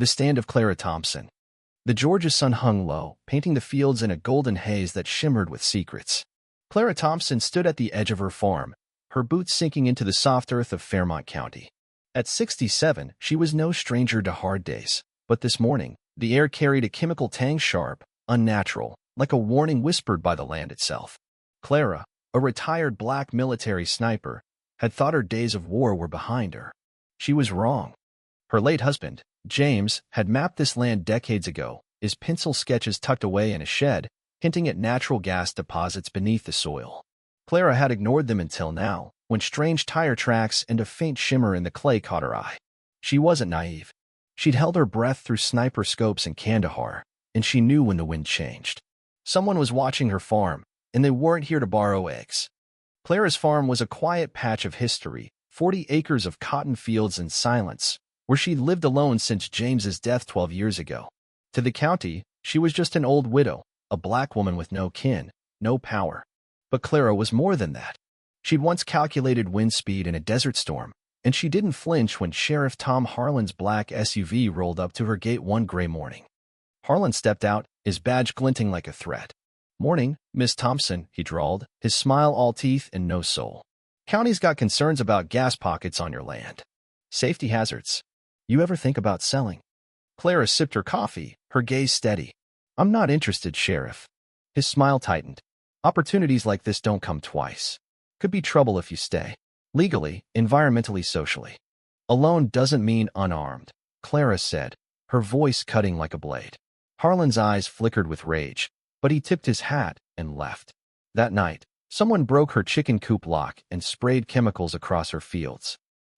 The stand of Clara Thompson. The Georgia sun hung low, painting the fields in a golden haze that shimmered with secrets. Clara Thompson stood at the edge of her farm, her boots sinking into the soft earth of Fairmont County. At 67, she was no stranger to hard days, but this morning, the air carried a chemical tang sharp, unnatural, like a warning whispered by the land itself. Clara, a retired black military sniper, had thought her days of war were behind her. She was wrong. Her late husband, James, had mapped this land decades ago, his pencil sketches tucked away in a shed, hinting at natural gas deposits beneath the soil. Clara had ignored them until now, when strange tire tracks and a faint shimmer in the clay caught her eye. She wasn't naive. She'd held her breath through sniper scopes in Kandahar, and she knew when the wind changed. Someone was watching her farm, and they weren't here to borrow eggs. Clara's farm was a quiet patch of history, 40 acres of cotton fields and silence, where she'd lived alone since James's death 12 years ago. To the county, she was just an old widow, a black woman with no kin, no power. But Clara was more than that. She'd once calculated wind speed in a desert storm, and she didn't flinch when Sheriff Tom Harlan's black SUV rolled up to her gate one gray morning. Harlan stepped out, his badge glinting like a threat. "Morning, Miss Thompson," he drawled, his smile all teeth and no soul. "County's got concerns about gas pockets on your land. Safety hazards. You ever think about selling?" Clara sipped her coffee, her gaze steady. "I'm not interested, Sheriff." His smile tightened. "Opportunities like this don't come twice. Could be trouble if you stay. Legally, environmentally, socially. Alone doesn't mean unarmed," Clara said, her voice cutting like a blade. Harlan's eyes flickered with rage, but he tipped his hat and left. That night, someone broke her chicken coop lock and sprayed chemicals across her fields.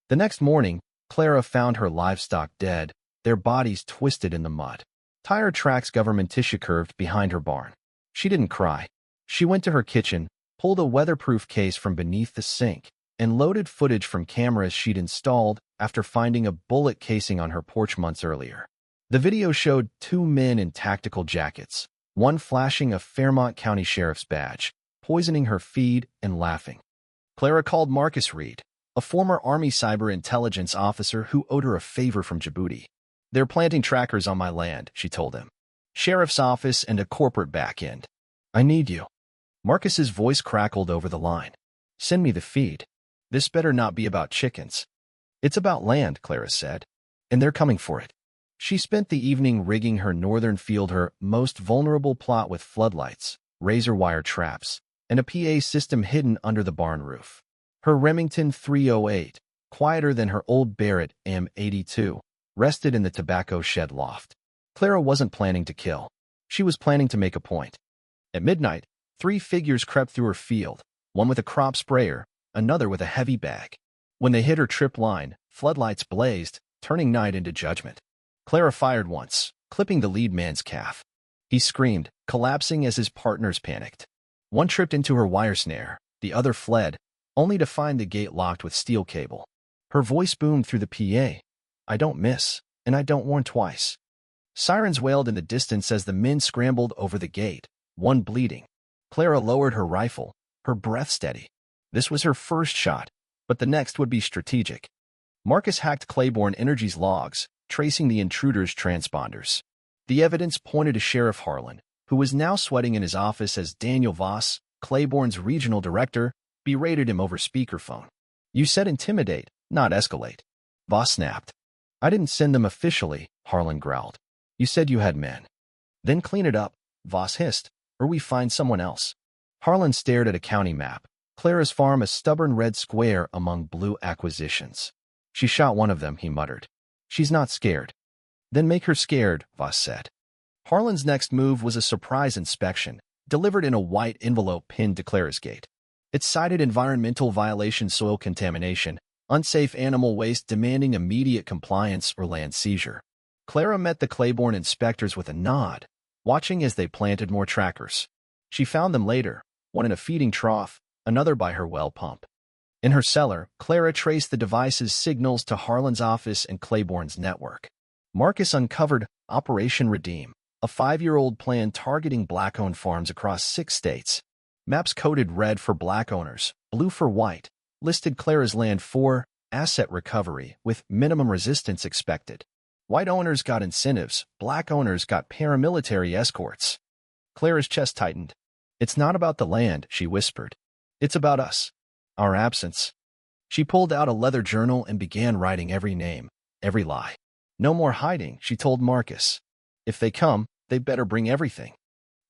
The next morning, Clara found her livestock dead, their bodies twisted in the mud. Tire tracks government tissue curved behind her barn. She didn't cry. She went to her kitchen, pulled a weatherproof case from beneath the sink, and loaded footage from cameras she'd installed after finding a bullet casing on her porch months earlier. The video showed two men in tactical jackets, one flashing a Fairmont County Sheriff's badge, poisoning her feed and laughing. Clara called Marcus Reed, a former Army cyber intelligence officer who owed her a favor from Djibouti. "They're planting trackers on my land," she told him. "Sheriff's office and a corporate back end. I need you." Marcus's voice crackled over the line. "Send me the feed. This better not be about chickens." "It's about land," Clara said, "and they're coming for it." She spent the evening rigging her northern field, her most vulnerable plot, with floodlights, razor wire traps, and a PA system hidden under the barn roof. Her Remington 308, quieter than her old Barrett M82, rested in the tobacco shed loft. Clara wasn't planning to kill. She was planning to make a point. At midnight, 3 figures crept through her field, one with a crop sprayer, another with a heavy bag. When they hit her trip line, floodlights blazed, turning night into judgment. Clara fired once, clipping the lead man's calf. He screamed, collapsing as his partners panicked. One tripped into her wire snare, the other fled, only to find the gate locked with steel cable. Her voice boomed through the PA. "I don't miss, and I don't warn twice." Sirens wailed in the distance as the men scrambled over the gate, one bleeding. Clara lowered her rifle, her breath steady. This was her first shot, but the next would be strategic. Marcus hacked Claiborne Energy's logs, tracing the intruder's transponders. The evidence pointed to Sheriff Harlan, who was now sweating in his office as Daniel Voss, Claiborne's regional director, berated him over speakerphone. "You said intimidate, not escalate." Voss snapped. "I didn't send them officially," Harlan growled. "You said you had men." "Then clean it up," Voss hissed, "or we find someone else." Harlan stared at a county map, Clara's farm a stubborn red square among blue acquisitions. "She shot one of them," he muttered. "She's not scared." "Then make her scared," Voss said. Harlan's next move was a surprise inspection, delivered in a white envelope pinned to Clara's gate. It cited environmental violation, soil contamination, unsafe animal waste demanding immediate compliance, or land seizure. Clara met the Claiborne inspectors with a nod, watching as they planted more trackers. She found them later, one in a feeding trough, another by her well pump. In her cellar, Clara traced the device's signals to Harlan's office and Claiborne's network. Marcus uncovered Operation Redeem, a 5-year-old plan targeting black-owned farms across 6 states. Maps coded red for black owners, blue for white, listed Clara's land for asset recovery with minimum resistance expected. White owners got incentives, black owners got paramilitary escorts. Clara's chest tightened. It's not about the land, she whispered. It's about us. Our absence. She pulled out a leather journal and began writing every name, every lie. No more hiding, she told Marcus. If they come, they better bring everything.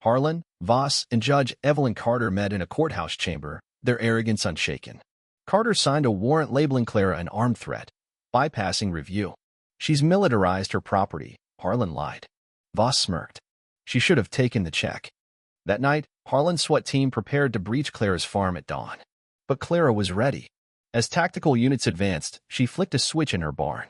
Harlan, Voss, and Judge Evelyn Carter met in a courthouse chamber, their arrogance unshaken. Carter signed a warrant labeling Clara an armed threat, bypassing review. She's militarized her property, Harlan lied. Voss smirked. She should have taken the check. That night, Harlan's SWAT team prepared to breach Clara's farm at dawn. But Clara was ready. As tactical units advanced, she flicked a switch in her barn.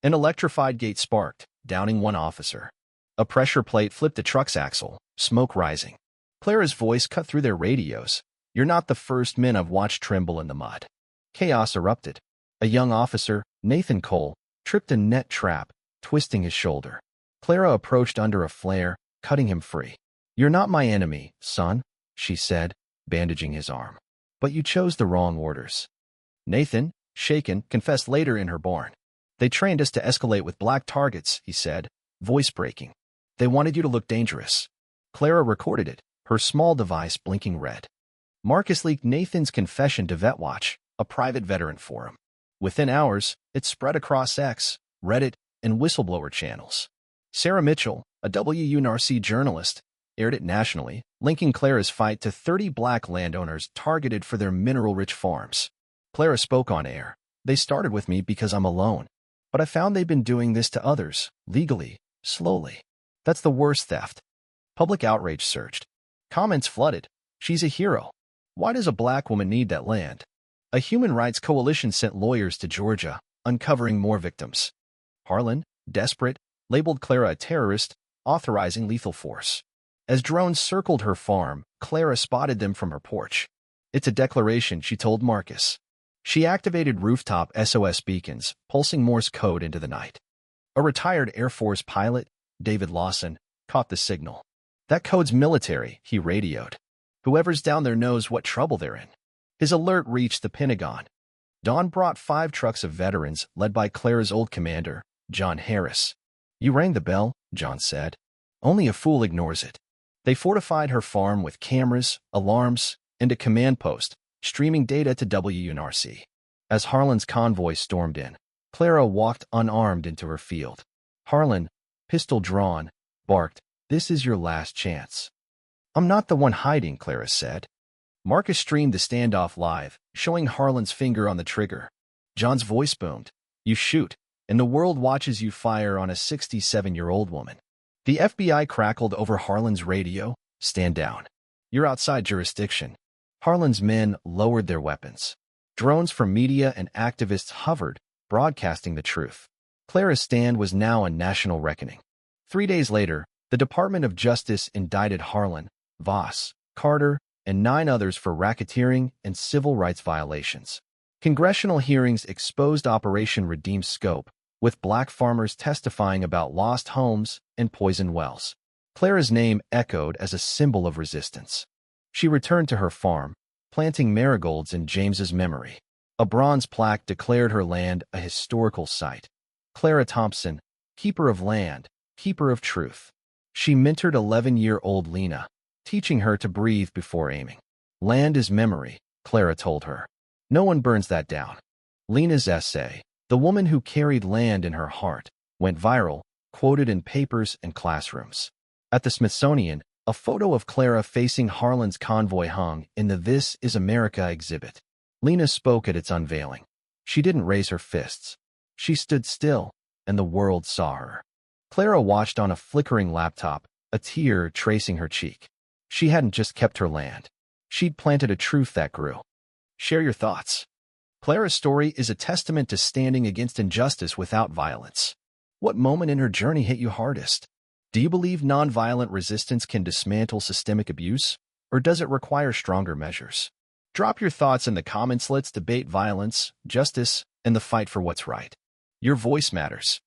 An electrified gate sparked, downing one officer. A pressure plate flipped the truck's axle, smoke rising. Clara's voice cut through their radios. You're not the first men I've watched tremble in the mud. Chaos erupted. A young officer, Nathan Cole, tripped a net trap, twisting his shoulder. Clara approached under a flare, cutting him free. You're not my enemy, son, she said, bandaging his arm. But you chose the wrong orders. Nathan, shaken, confessed later in her barn. They trained us to escalate with black targets, he said, voice breaking. They wanted you to look dangerous. Clara recorded it, her small device blinking red. Marcus leaked Nathan's confession to VetWatch, a private veteran forum. Within hours, it spread across X, Reddit, and whistleblower channels. Sarah Mitchell, a WUNRC journalist, aired it nationally, linking Clara's fight to 30 black landowners targeted for their mineral-rich farms. Clara spoke on air. They started with me because I'm alone. But I found they've been doing this to others, legally, slowly. That's the worst theft. Public outrage surged. Comments flooded. She's a hero. Why does a black woman need that land? A human rights coalition sent lawyers to Georgia, uncovering more victims. Harlan, desperate, labeled Clara a terrorist, authorizing lethal force. As drones circled her farm, Clara spotted them from her porch. It's a declaration, she told Marcus. She activated rooftop SOS beacons, pulsing Morse code into the night. A retired Air Force pilot, David Lawson, caught the signal. That code's military, he radioed. Whoever's down there knows what trouble they're in. His alert reached the Pentagon. Dawn brought 5 trucks of veterans, led by Clara's old commander, John Harris. You rang the bell, John said. Only a fool ignores it. They fortified her farm with cameras, alarms, and a command post, streaming data to WUNRC. As Harlan's convoy stormed in, Clara walked unarmed into her field. Harlan, pistol drawn, barked, "This is your last chance." I'm not the one hiding, Clara said. Marcus streamed the standoff live, showing Harlan's finger on the trigger. John's voice boomed. You shoot, and the world watches you fire on a 67-year-old woman. The FBI crackled over Harlan's radio. Stand down. You're outside jurisdiction. Harlan's men lowered their weapons. Drones from media and activists hovered, broadcasting the truth. Clara's stand was now a national reckoning. 3 days later, the Department of Justice indicted Harlan, Voss, Carter, and 9 others for racketeering and civil rights violations. Congressional hearings exposed Operation Redeem's scope, with black farmers testifying about lost homes and poisoned wells. Clara's name echoed as a symbol of resistance. She returned to her farm, planting marigolds in James's memory. A bronze plaque declared her land a historical site. Clara Thompson, keeper of land, keeper of truth. She mentored 11-year-old Lena, teaching her to breathe before aiming. Land is memory, Clara told her. No one burns that down. Lena's essay, The Woman Who Carried Land in Her Heart, went viral, quoted in papers and classrooms. At the Smithsonian, a photo of Clara facing Harlan's convoy hung in the This Is America exhibit. Lena spoke at its unveiling. She didn't raise her fists. She stood still, and the world saw her. Clara watched on a flickering laptop, a tear tracing her cheek. She hadn't just kept her land. She'd planted a truth that grew. Share your thoughts. Clara's story is a testament to standing against injustice without violence. What moment in her journey hit you hardest? Do you believe nonviolent resistance can dismantle systemic abuse, or does it require stronger measures? Drop your thoughts in the comments. Let's debate violence, justice, and the fight for what's right. Your voice matters.